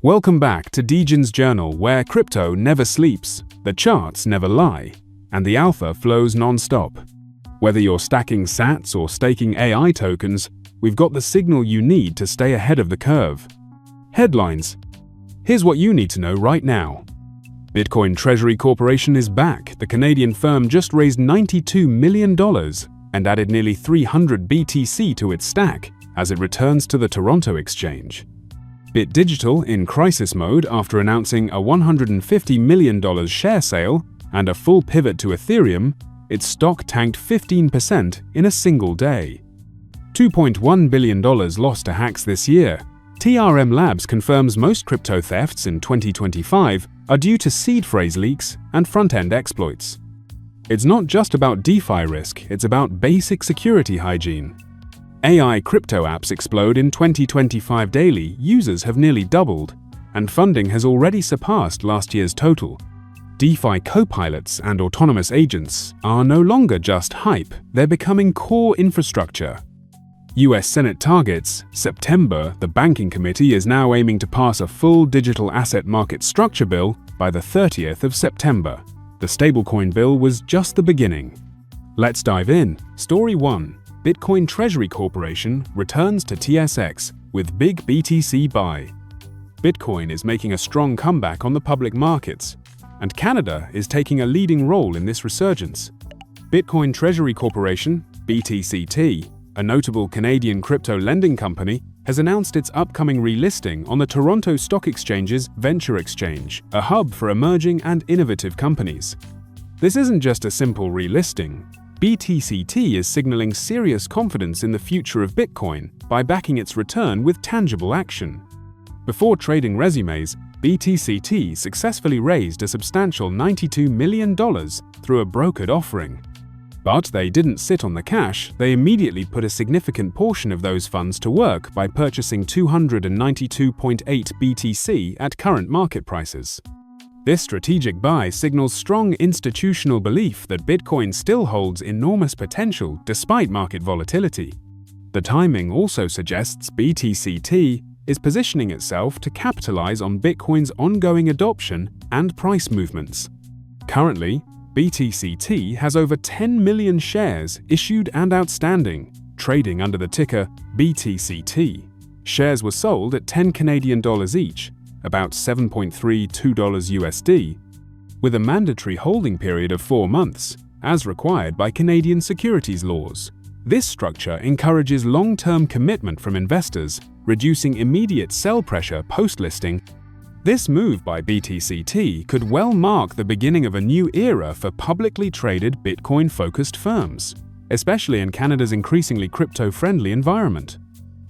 Welcome back to Degens Journal, where crypto never sleeps, the charts never lie, and the alpha flows non-stop. Whether you're stacking sats or staking AI tokens, we've got the signal you need to stay ahead of the curve. Headlines. Here's what you need to know right now. Bitcoin Treasury Corp is back. The Canadian firm just raised $92 million and added nearly 300 BTC to its stack as it returns to the Toronto exchange. Digital in crisis mode after announcing a $150 million share sale and a full pivot to Ethereum, its stock tanked 15% in a single day. $2.1 billion lost to hacks this year. TRM Labs confirms most crypto thefts in 2025 are due to seed phrase leaks and front-end exploits. It's not just about DeFi risk, it's about basic security hygiene. AI crypto apps explode in 2025 daily, users have nearly doubled, and funding has already surpassed last year's total. DeFi copilots and autonomous agents are no longer just hype, they're becoming core infrastructure. US Senate targets September. The Banking Committee is now aiming to pass a full digital asset market structure bill by the 30th of September. The stablecoin bill was just the beginning. Let's dive in. Story 1. Bitcoin Treasury Corp returns to TSX with big BTC buy. Bitcoin is making a strong comeback on the public markets, and Canada is taking a leading role in this resurgence. Bitcoin Treasury Corp, BTCT, a notable Canadian crypto lending company, has announced its upcoming relisting on the Toronto Stock Exchange's Venture Exchange, a hub for emerging and innovative companies. This isn't just a simple relisting. BTCT is signaling serious confidence in the future of Bitcoin by backing its return with tangible action. Before trading resumes, BTCT successfully raised a substantial $92 million through a brokered offering. But they didn't sit on the cash, they immediately put a significant portion of those funds to work by purchasing 292.8 BTC at current market prices. This strategic buy signals strong institutional belief that Bitcoin still holds enormous potential despite market volatility. The timing also suggests BTCT is positioning itself to capitalize on Bitcoin's ongoing adoption and price movements. Currently, BTCT has over 10 million shares issued and outstanding, trading under the ticker BTCT. Shares were sold at $10 each, about $7.32 USD, with a mandatory holding period of 4 months, as required by Canadian securities laws. This structure encourages long-term commitment from investors, reducing immediate sell pressure post-listing. This move by BTCT could well mark the beginning of a new era for publicly traded Bitcoin-focused firms, especially in Canada's increasingly crypto-friendly environment.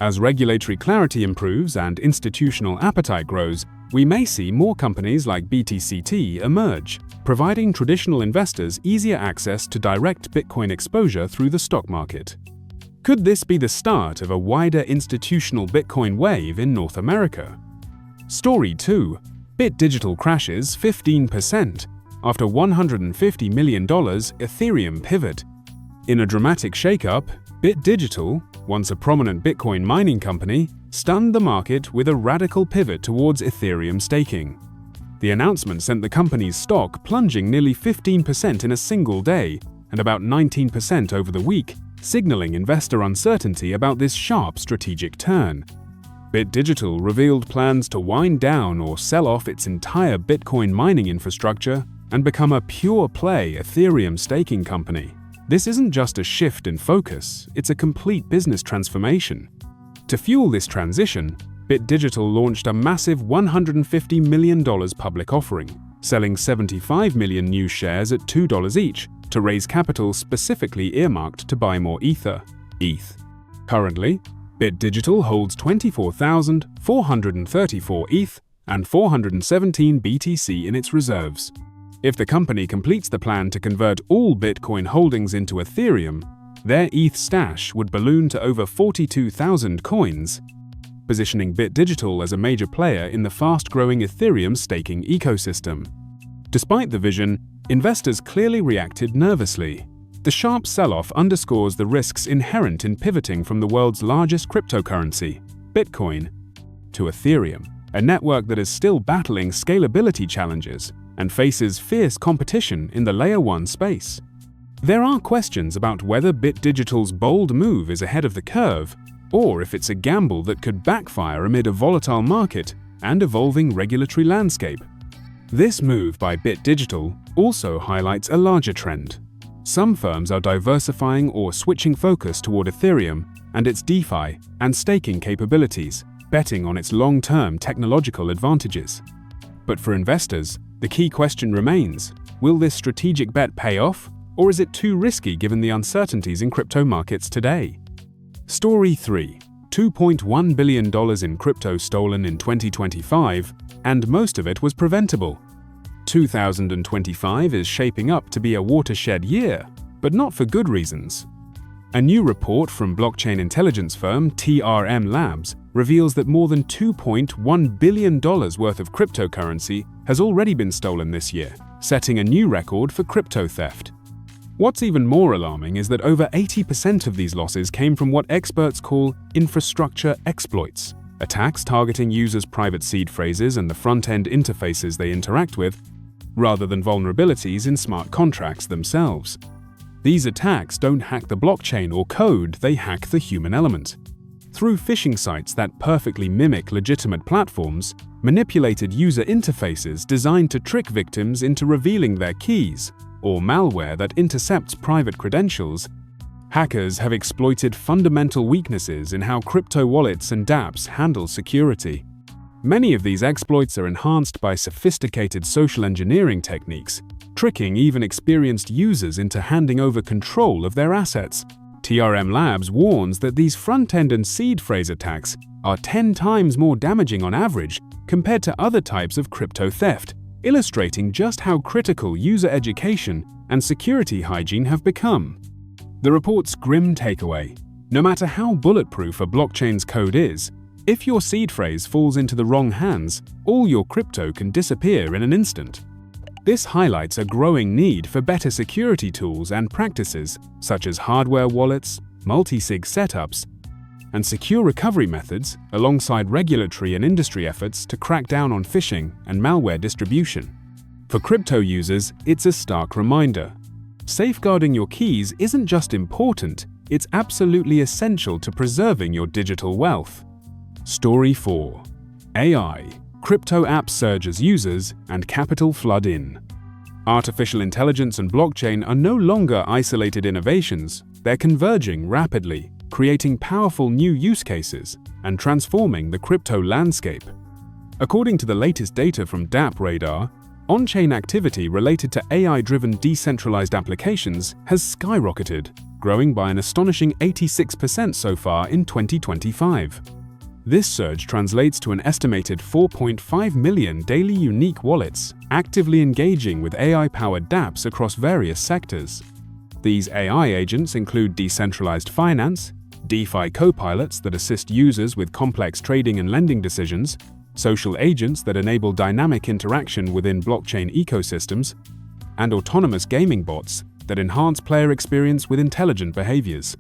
As regulatory clarity improves and institutional appetite grows, we may see more companies like BTCT emerge, providing traditional investors easier access to direct Bitcoin exposure through the stock market. Could this be the start of a wider institutional Bitcoin wave in North America? Story 2. Digital crashes 15% after $150 million Ethereum pivot. In a dramatic shakeup, Digital, once a prominent Bitcoin mining company, stunned the market with a radical pivot towards Ethereum staking. The announcement sent the company's stock plunging nearly 15% in a single day and about 19% over the week, signaling investor uncertainty about this sharp strategic turn. Digital revealed plans to wind down or sell off its entire Bitcoin mining infrastructure and become a pure-play Ethereum staking company. This isn't just a shift in focus, it's a complete business transformation. To fuel this transition, Digital launched a massive $150 million public offering, selling 75 million new shares at $2 each to raise capital specifically earmarked to buy more ETH. Currently, Digital holds 24,434 ETH and 417 BTC in its reserves. If the company completes the plan to convert all Bitcoin holdings into Ethereum, their ETH stash would balloon to over 42,000 coins, positioning Digital as a major player in the fast-growing Ethereum staking ecosystem. Despite the vision, investors clearly reacted nervously. The sharp sell-off underscores the risks inherent in pivoting from the world's largest cryptocurrency, Bitcoin, to Ethereum. a network that is still battling scalability challenges and faces fierce competition in the Layer 1 space. There are questions about whether BitDigital's bold move is ahead of the curve, or if it's a gamble that could backfire amid a volatile market and evolving regulatory landscape. This move by BitDigital also highlights a larger trend. Some firms are diversifying or switching focus toward Ethereum and its DeFi and staking capabilities, betting on its long-term technological advantages. But for investors, the key question remains, will this strategic bet pay off, or is it too risky given the uncertainties in crypto markets today? Story 3. $2.1 billion in crypto stolen in 2025, and most of it was preventable. 2025 is shaping up to be a watershed year, but not for good reasons. A new report from blockchain intelligence firm TRM Labs reveals that more than $2.1 billion worth of cryptocurrency has already been stolen this year, setting a new record for crypto theft. What's even more alarming is that over 80% of these losses came from what experts call infrastructure exploits, attacks targeting users' private seed phrases and the front-end interfaces they interact with, rather than vulnerabilities in smart contracts themselves. These attacks don't hack the blockchain or code, they hack the human element. Through phishing sites that perfectly mimic legitimate platforms, manipulated user interfaces designed to trick victims into revealing their keys, or malware that intercepts private credentials, hackers have exploited fundamental weaknesses in how crypto wallets and dApps handle security. Many of these exploits are enhanced by sophisticated social engineering techniques, tricking even experienced users into handing over control of their assets. TRM Labs warns that these front-end and seed phrase attacks are 10 times more damaging on average compared to other types of crypto theft, illustrating just how critical user education and security hygiene have become. The report's grim takeaway: no matter how bulletproof a blockchain's code is, if your seed phrase falls into the wrong hands, all your crypto can disappear in an instant. This highlights a growing need for better security tools and practices, such as hardware wallets, multi-sig setups, and secure recovery methods, alongside regulatory and industry efforts to crack down on phishing and malware distribution. For crypto users, it's a stark reminder. Safeguarding your keys isn't just important, it's absolutely essential to preserving your digital wealth. Story 4. AI. Crypto app surge as users and capital flood in. Artificial intelligence and blockchain are no longer isolated innovations, they're converging rapidly, creating powerful new use cases and transforming the crypto landscape. According to the latest data from dApp Radar, on-chain activity related to AI-driven decentralized applications has skyrocketed, growing by an astonishing 86% so far in 2025. This surge translates to an estimated 4.5 million daily unique wallets actively engaging with AI-powered dApps across various sectors. These AI agents include decentralized finance, DeFi copilots that assist users with complex trading and lending decisions, social agents that enable dynamic interaction within blockchain ecosystems, and autonomous gaming bots that enhance player experience with intelligent behaviors.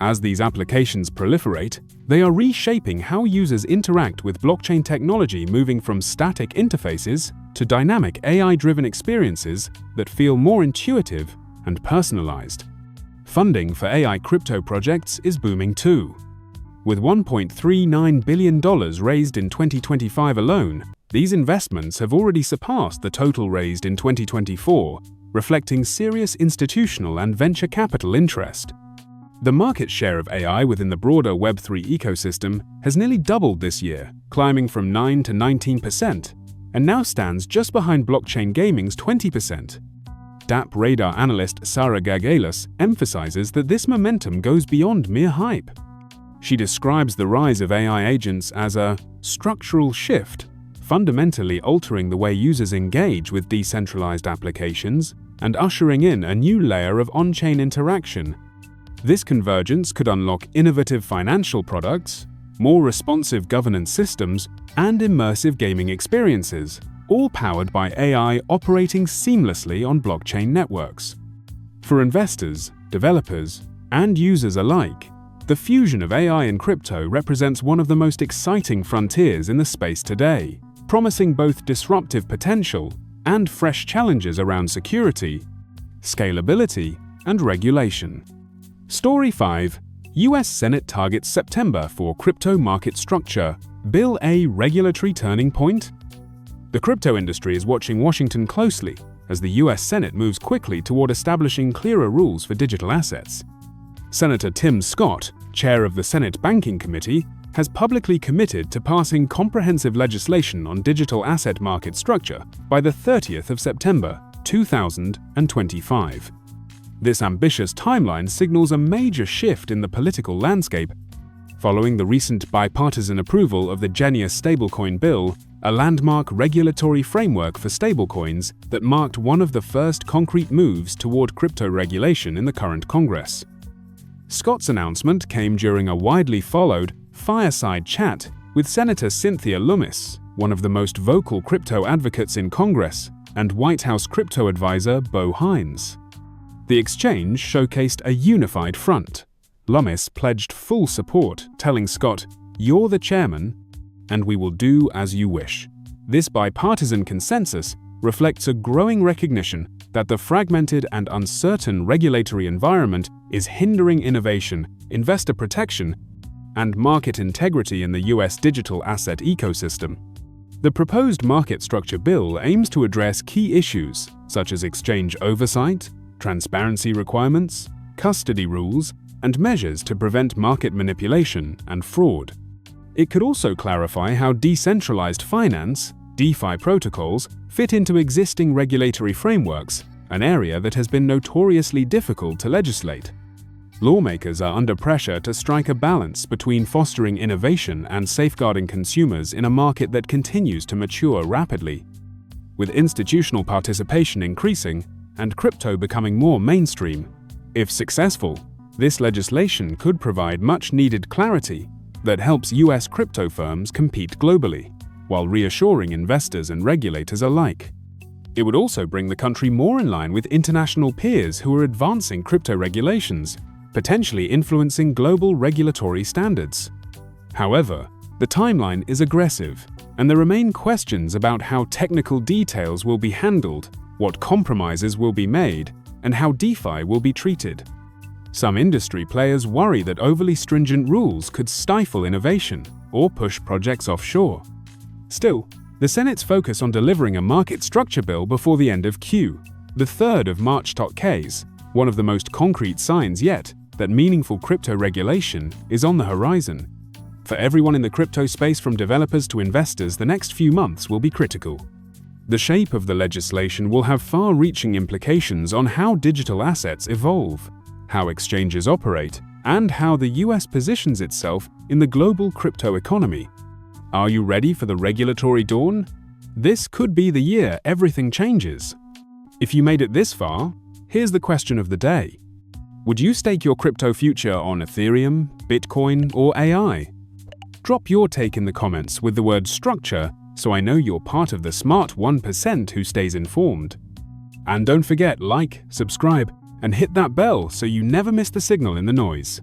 As these applications proliferate, they are reshaping how users interact with blockchain technology, moving from static interfaces to dynamic AI-driven experiences that feel more intuitive and personalized. Funding for AI crypto projects is booming too. With $1.39 billion raised in 2025 alone, these investments have already surpassed the total raised in 2024, reflecting serious institutional and venture capital interest. The market share of AI within the broader Web3 ecosystem has nearly doubled this year, climbing from 9 to 19%, and now stands just behind blockchain gaming's 20%. dApp Radar analyst Sarah Gagalis emphasizes that this momentum goes beyond mere hype. She describes the rise of AI agents as a structural shift, fundamentally altering the way users engage with decentralized applications and ushering in a new layer of on-chain interaction. This convergence could unlock innovative financial products, more responsive governance systems, and immersive gaming experiences, all powered by AI operating seamlessly on blockchain networks. For investors, developers, and users alike, The fusion of AI and crypto represents one of the most exciting frontiers in the space today, promising both disruptive potential and fresh challenges around security, scalability, and regulation. Story 5. US Senate targets September for crypto market structure. Bill a regulatory turning point? The crypto industry is watching Washington closely as the US Senate moves quickly toward establishing clearer rules for digital assets. Senator Tim Scott, chair of the Senate Banking Committee, has publicly committed to passing comprehensive legislation on digital asset market structure by the 30th of September, 2025. This ambitious timeline signals a major shift in the political landscape. Following the recent bipartisan approval of the Genius stablecoin bill, a landmark regulatory framework for stablecoins that marked one of the first concrete moves toward crypto regulation in the current Congress. Scott's announcement came during a widely followed fireside chat with Senator Cynthia Lummis, one of the most vocal crypto advocates in Congress, and White House crypto advisor Bo Hines. The exchange showcased a unified front. Lummis pledged full support, telling Scott, "You're the chairman, and we will do as you wish." This bipartisan consensus reflects a growing recognition that the fragmented and uncertain regulatory environment is hindering innovation, investor protection, and market integrity in the US digital asset ecosystem. The proposed market structure bill aims to address key issues such as exchange oversight, transparency requirements, custody rules, and measures to prevent market manipulation and fraud. It could also clarify how decentralized finance, DeFi protocols, fit into existing regulatory frameworks, an area that has been notoriously difficult to legislate. Lawmakers are under pressure to strike a balance between fostering innovation and safeguarding consumers in a market that continues to mature rapidly. With institutional participation increasing and crypto becoming more mainstream, if successful, this legislation could provide much-needed clarity that helps US crypto firms compete globally, while reassuring investors and regulators alike. It would also bring the country more in line with international peers who are advancing crypto regulations, potentially influencing global regulatory standards. However, the timeline is aggressive, and there remain questions about how technical details will be handled, what compromises will be made, and how DeFi will be treated. Some industry players worry that overly stringent rules could stifle innovation or push projects offshore. Still, the Senate's focus on delivering a market structure bill before the end of Q, the 3rd of March case, one of the most concrete signs yet that meaningful crypto regulation is on the horizon. For everyone in the crypto space, from developers to investors, the next few months will be critical. The shape of the legislation will have far-reaching implications on how digital assets evolve, how exchanges operate, and how the US positions itself in the global crypto economy. Are you ready for the regulatory dawn? This could be the year everything changes. If you made it this far, here's the question of the day. Would you stake your crypto future on Ethereum, Bitcoin, or AI? Drop your take in the comments with the word structure so I know you're part of the smart 1% who stays informed. And don't forget, like, subscribe, and hit that bell so you never miss the signal in the noise.